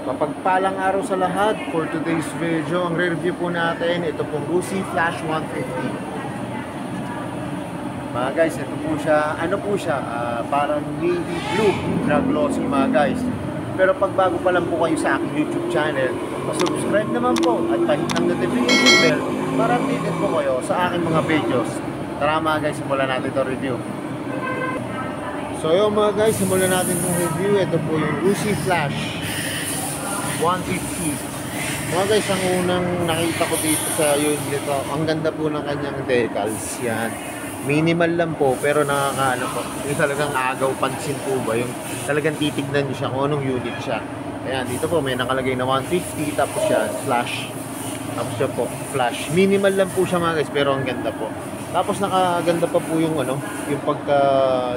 Mapagpalang araw sa lahat. For today's video, ang re-review po natin, ito pong Rusi Flash 150. Mga guys, ito po siya, ano po siya, parang navy blue na glossy mga guys. Pero pag bago pa lang po kayo sa aking YouTube channel, subscribe naman po at pahit ng notification bell para updated po kayo sa aking mga videos. Tara mga guys, simulan natin itong review. So yun mga guys, simulan natin itong review. Ito po yung Rusi Flash 150. Mga guys, ang unang nakita ko dito sa unit ito, ang ganda po ng kanyang decals. Yan. Minimal lang po, pero nakakaano po. Yung talagang agaw pansin po ba? Yung talagang titignan nyo siya kung anong unit siya. Ayan, dito po may nakalagay na 150, tapos yan, flash. Tapos siya po, flash. Minimal lang po siya mga guys, pero ang ganda po. Tapos nakaganda pa po yung ano, yung pagka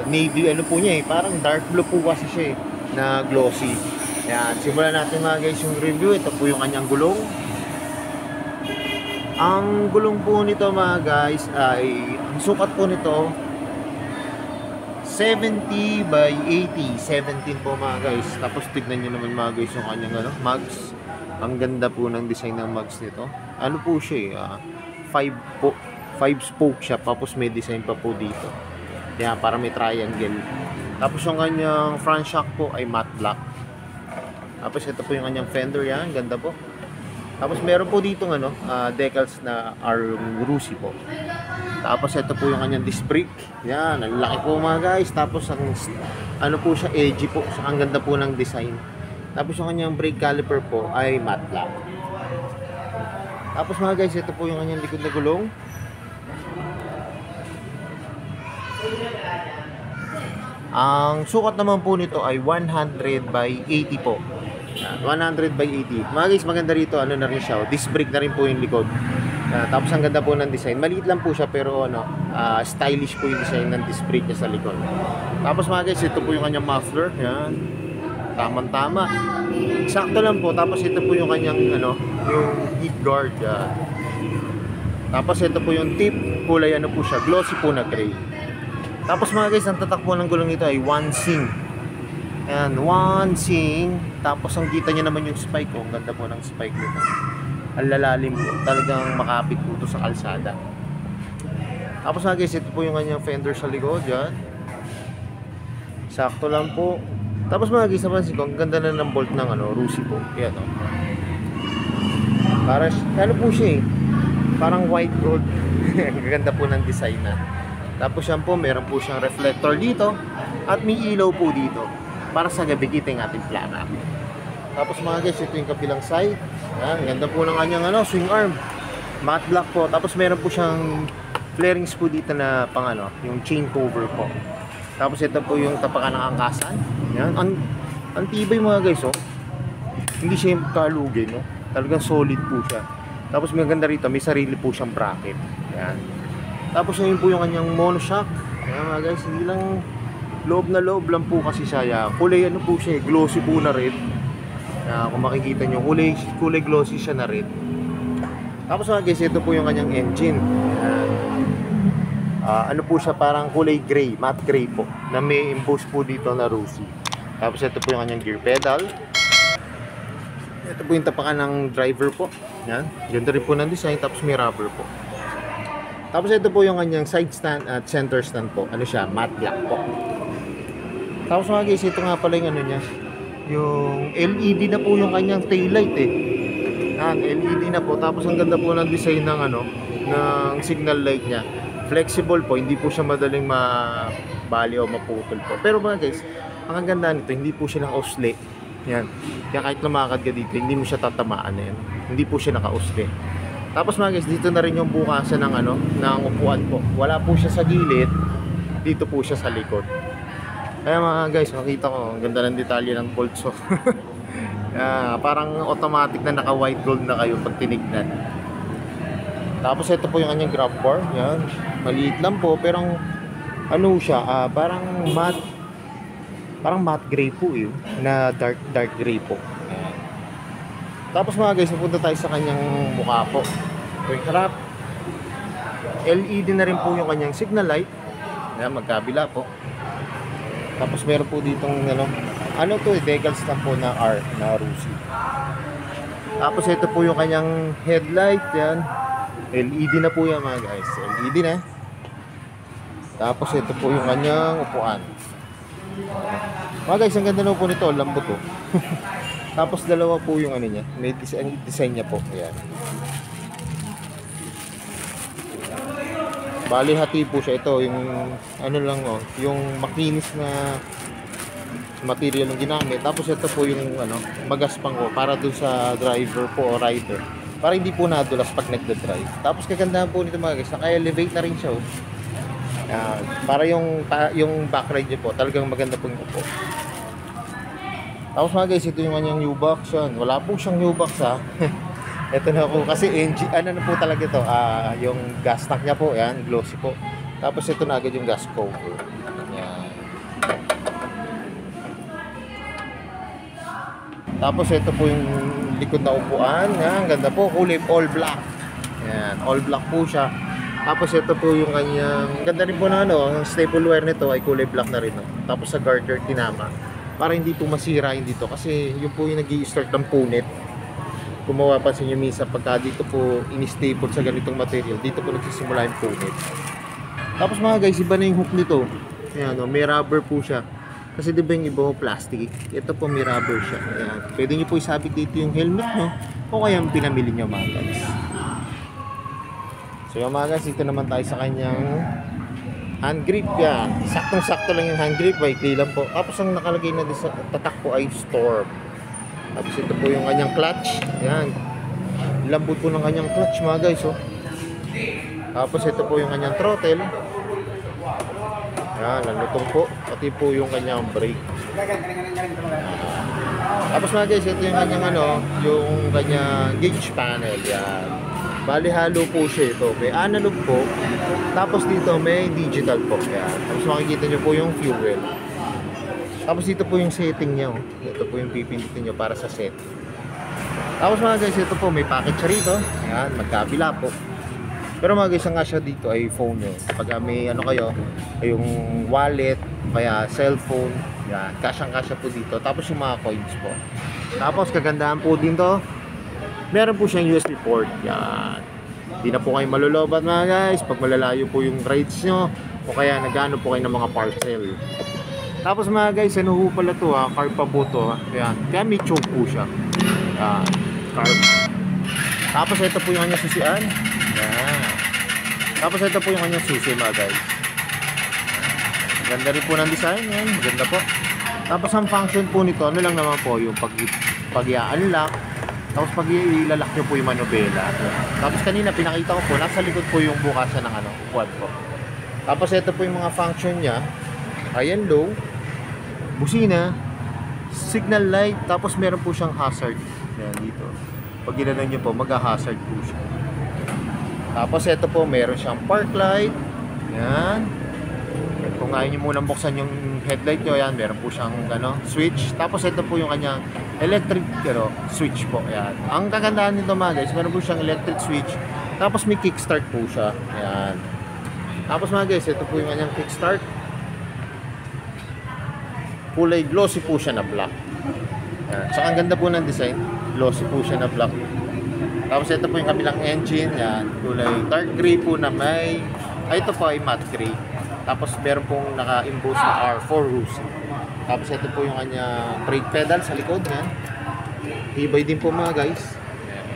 navy, ano po niya eh, parang dark blue po kasi siya eh, na glossy. Ayan, simulan natin mga guys yung review. Ito po yung kanyang gulong. Ang gulong po nito mga guys ay, ang sukat po nito 70 by 80, 17 po mga guys. Tapos tignan nyo naman mga guys yung kanyang ano, mugs. Ang ganda po ng design ng mugs nito. Ano po siya eh, 5 po, 5 spoke siya, tapos may design pa po dito. Kaya para may triangle. Tapos yung kanyang front shock po ay matte black. Tapos ito po yung kanyang fender, yan, ganda po. Tapos meron po dito ano, decals na Rusi po. Tapos ito po yung kanyang disc brake. Yan, ang laki po mga guys. Tapos ang ano po siya, edgy po. Ang ganda po ng design. Tapos yung kanyang brake caliper po ay matte black. Tapos mga guys, ito po yung kanyang likod na gulong. Ang sukat naman po nito ay 100 by 80 po. 100 by 80. Mga guys, maganda rito, ano na rin siya, disc brake na rin po yung likod. Tapos ang ganda po ng design. Maliit lang po siya pero ano, stylish po yung design ng disc brake niya sa likod. Tapos mga guys, ito po yung kanyang muffler. Yan. Tamang-tama. Sakto lang po. Tapos ito po yung kanyang ano, yung heat guard. Yan. Tapos ito po yung tip. Kulay ano po siya, glossy po na gray. Tapos mga guys, ang tatakbo ng gulong nito ay 1 sing. Ayan, 1 sing. Tapos ang kita niya naman yung spike. Ang ganda po ng spike nito. Ang lalalim po. Talagang makapit po ito sa kalsada. Tapos mga guys, ito po yung kanyang fender sa likod. Yan. Sakto lang po. Tapos mga guys, napansin ko, ang ganda na ng bolt ng ano, Rusi po. Yan o. Para, ano po siya eh. Parang white gold. Ang ganda po ng design na. Tapos yan po, meron po siyang reflector dito. At may ilaw po dito. Para sa gabi kita yung ating plaka. Tapos mga guys, ito yung kabilang side. Yan, ganda po ng kanyang ano, swing arm. Matte black po. Tapos meron po siyang flarings po dito na pang ano, yung chain cover po. Tapos ito po yung tapakan ng angkasan. Yan, ang tibay mga guys, oh. Hindi siya yung kalugay, no? Talagang solid po siya. Tapos may ganda rito, may sarili po siyang bracket. Yan. Tapos yun po yung kanyang monoshock. Yan mga guys, hindi lang loob na loob lang po kasi siya. Kulay ano po siya, glossy po na red. Kung makikita nyo, kulay glossy siya na red. Tapos mga guys, ito po yung kanyang engine. Ano po siya, parang kulay gray, matte gray po, na may emboss po dito na Rusi. Tapos ito po yung kanyang gear pedal. Ito po yung tapakan ng driver po. Yan, ganda rin po ng design. Tapos may rubber po. Tapos ito po yung kanyang side stand at center stand po. Ano siya, matte black po. Tapos mga guys, ito nga pala yung ano niya, yung LED na po yung kanyang tail light eh. Yan, LED na po. Tapos ang ganda po ng design ng ano, ng signal light niya. Flexible po, hindi po siya madaling mabali o maputol po. Pero mga guys, ang ganda nito, hindi po siya naka-usli. Yan. Kaya kahit lumakad ka dito, hindi mo siya tatamaan na yan. Hindi po siya naka-usli. Tapos mga guys, dito na rin yung bukasan ng ano, ng upuan po. Wala po siya sa gilid, dito po siya sa likod. Kaya mga guys, makita ko, ang ganda ng detalye ng bolts. So, parang automatic na naka white gold na kayo pag tinignan. Tapos ito po yung kanyang grab bar. Yan. Maliit lang po, pero ano siya, parang matte gray po eh, na dark gray po. Yan. Tapos mga guys, napunta tayo sa kanyang mukha po. Yung harap, LED na rin po yung kanyang signal light. Yan, magkabila po. Tapos meron po ditong ano to, decals lang po na R na Rusi. Tapos ito po yung kanyang headlight, yan. LED na po yan mga guys, LED na. Tapos ito po yung kanyang upuan. Mga guys, ang ganda na po nito, lambot po. Tapos dalawa po yung ano niya, may design niya po, ayan. Bali hati po siya, ito yung ano lang yung makinis na material ng ginamit. Tapos ito po yung magaspang para dun sa driver po o rider, para hindi po nadulas pag nagda-drive. Tapos kagandahan po nito mga guys, naka-elevate na rin siya para yung backride niya po talagang maganda po yung upo. Tapos mga guys, ito yung kanyang new box yan. Wala po siyang new box ito na po kasi engine, ano na po talaga ito, yung gas tank niya po, yan, glossy po. Tapos ito na agad yung gas cover. Yan. Tapos ito po yung likod na upuan, yan, ganda po, kulay all black. Yan, all black po siya. Tapos ito po yung kanyang, ganda rin po na ang staple wire nito ay kulay black na rin. Tapos sa garter tinama, para hindi po masira yun dito, kasi yun po yung nag-i-start ng punit. Kung mapapansin nyo minsan pagka dito po in-staple sa ganitong material, dito po nagsisimula yung punit. Tapos mga guys, iba na yung hook nito. Ayan, may rubber po siya. Kasi diba yung iba plastic, ito po may rubber siya. Ayan. Pwede nyo po isabit dito yung helmet nyo o kaya yung pinamili nyo mga guys. So yung mga guys, ito naman tayo sa kanyang hand grip. Yan, saktong-sakto lang yung hand grip, weekly lang po. Tapos ang nakalagay na sa tatak po ay Storm. Tapos ito po yung kanyang clutch. Yan, lambot po ng kanyang clutch mga guys. Tapos ito po yung kanyang throttle. Yan, nalutong po. Pati po yung kanyang brake. Tapos mga guys, ito yung kanyang yung kanyang gauge panel. Yan, bali halo po siya ito. May analog po. Tapos dito may digital po. Yan. Tapos makikita nyo po yung fuel. Tapos dito po yung setting niya. Ito po yung pipindutin nyo para sa set. Tapos mga guys, ito po may package rito. Yan, magkabila po. Pero mga guys, ang kasya dito ay phone nyo. Pag may kayo, yung wallet, kaya cellphone, yan, kasyang-kasya po dito. Tapos yung mga coins po. Tapos kagandahan po din to, meron po siyang USB port. Yan. Hindi na po kayo malulobat mga guys pag malalayo po yung rides nyo o kaya nagano po kayo ng mga parcel. Tapos mga guys, ano po pala to carb pa po to. Yan. Kaya may choke po siya. Yan. Carb. Tapos ito po yung kanyang susian. Yan. Tapos ito po yung kanyang susi mga guys. Ganda rin po ng design. Yan. Maganda po. Tapos ang function po nito, ano lang naman po yung pag-i-unlock. Tapos pag ilalak nyo po yung manubela. Tapos kanina pinakita ko po, nasa likod po yung bukasan ng upuan po. Tapos ito po yung mga function niya. High and low, busina, signal light, tapos meron po siyang hazard. Ayan dito. Pag ginanon nyo po, mag-hazard po siya. Tapos ito po, meron siyang park light. Ayan. Kung ayaw nyo munang buksan yung headlight nyo, ayan, meron po siyang switch. Tapos ito po yung kanyang electric switch po. Ayan. Ang kagandahan nito mga guys, meron po siyang electric switch. Tapos may kickstart po siya. Ayan. Tapos mga guys, ito po yung kanyang kickstart. Kulay glossy po siya na black. Ayan. Saka ang ganda po ng design. Glossy po siya na black. Tapos ito po yung kabilang engine. Ayan. Kulay dark gray po na may... ito po ay matte gray. Tapos meron pong naka-emboss na R4 Rusi. Tapos ito po yung kanya brake pedal sa likod. Yan. Tibay din po mga guys. Yan.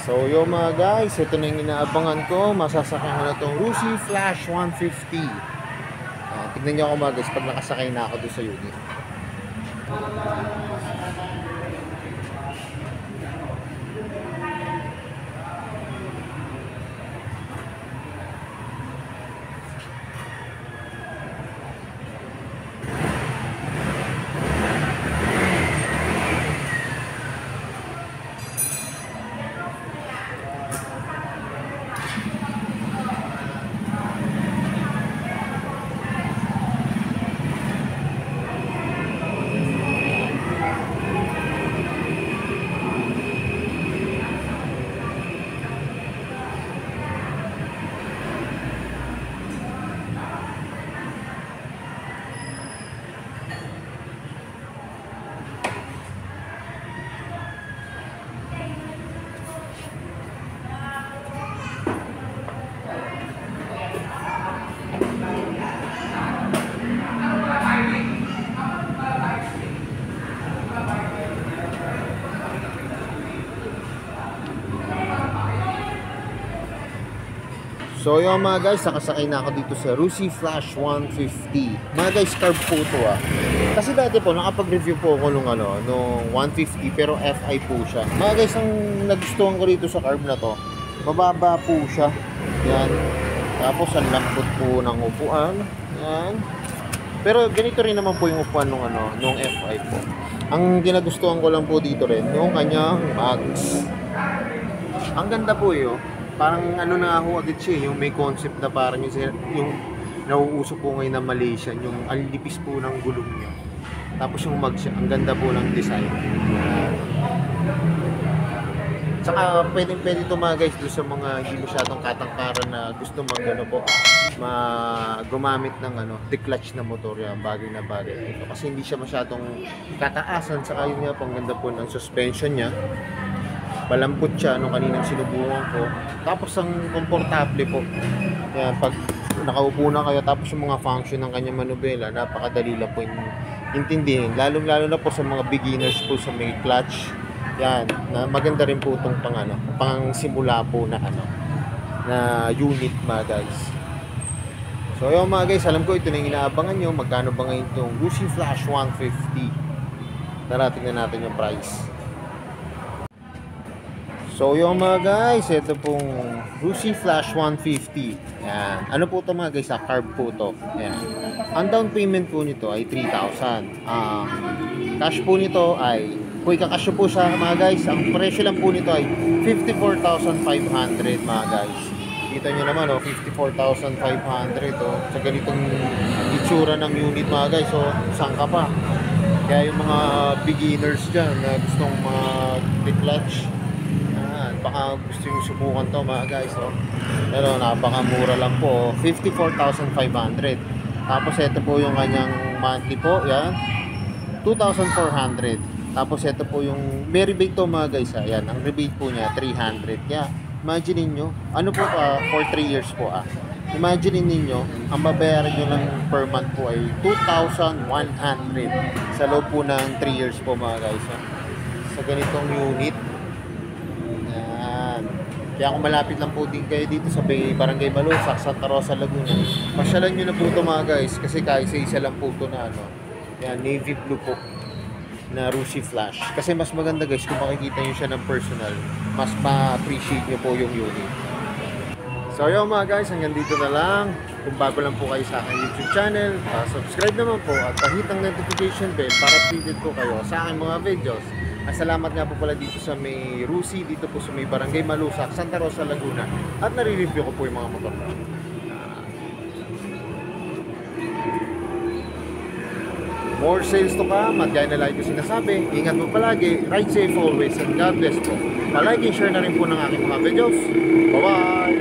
So yung mga guys, ito na yung inaabangan ko. Masasakyan ko na itong Rusi Flash 150. Tignan nyo ako mga guys pag nakasakay na ako doon sa unit. So yun mga guys, nakasakay na ako dito sa Rusi Flash 150. Mga guys, carb po ito Kasi dati po, nakapag-review po ako nung 150 pero FI po siya. Mga guys, ang nagustuhan ko dito sa carb na to, mababa po siya. Yan. Tapos ang lambot po ng upuan. Yan. Pero ganito rin naman po yung upuan nung FI po. Ang ginagustuhan ko lang po dito rin, yung kanyang mags. Ang ganda po yun. Parang na ako agad siya, yung may concept na parang yung nauuso po ngayon na Malaysian, yung alipis po ng gulong niya. Tapos yung mags, ang ganda po ng design. Tsaka pwede ito mga guys doon sa mga hindi masyadong katangkaran na gusto gumamit ng declutch na motor, yan, bagay na bagay ito. Kasi hindi siya masyadong kataasan, saka yun nga po, ang ganda po ng suspension niya. Malambot siya nung kaninang sinubukan ko. Tapos ang komportable po. Yan, pag nakaupo na kayo, tapos yung mga function ng kanyang manubela, napakadali lang po intindihin. Lalo na po sa mga beginners po sa may clutch. Yan, na maganda rin po itong pang simula po na unit mga guys. So yung mga guys, alam ko ito na yung inaabangan nyo. Magkano ba ngayon itong Rusi Flash 150? Narating na natin yung price. So yung mga guys, ito pong Rusi Flash 150. Yan. Ano po ito mga guys? Carb po ito. Yan. Ang down payment po nito ay 3,000. Cash po nito ay, kung ikakasyo po siya mga guys, ang presyo lang po nito ay 54,500 mga guys. Kita nyo naman 54,500 sa ganitong itsura ng unit mga guys. So saan ka pa? Kaya yung mga beginners dyan na gustong mag-declutch, baka gusto yung subukan to mga guys. Pero napakamura lang po, 54,500. Tapos ito po yung kanyang monthly po, yan, 2,400. Tapos ito po yung may rebate to mga guys. Yan, ang rebate po niya 300. Yeah, imagine niyo, ano po for 3 years po Imagine niyo, ang babayaran niyo lang per month po ay 2,100 sa loob po ng 3 years po mga guys. Sa ganitong unit. Kaya kung malapit lang po din kayo dito sa Barangay Malusak, Santa Rosa, Laguna, pasyalan nyo na po ito mga guys, kasi kahit isa lang po ito na yan, navy blue po na Rusi Flash. Kasi mas maganda guys kung makikita nyo siya ng personal, mas ma-appreciate nyo po yung unit. So yun mga guys, hanggang dito na lang. Kung bago lang po kayo sa aking YouTube channel, subscribe naman po at pahit ang notification bell para updated po kayo sa aking mga videos. Salamat nga po pala dito sa may Rusi, dito po sa may Barangay Malusak, Santa Rosa, Laguna. At nare-review ko po yung mga motor. More sales to come, at gaya na lagi ko sinasabi, ingat po palagi, ride safe always, and God bless po. Palike and share na rin po ng aking mga videos. Bye-bye!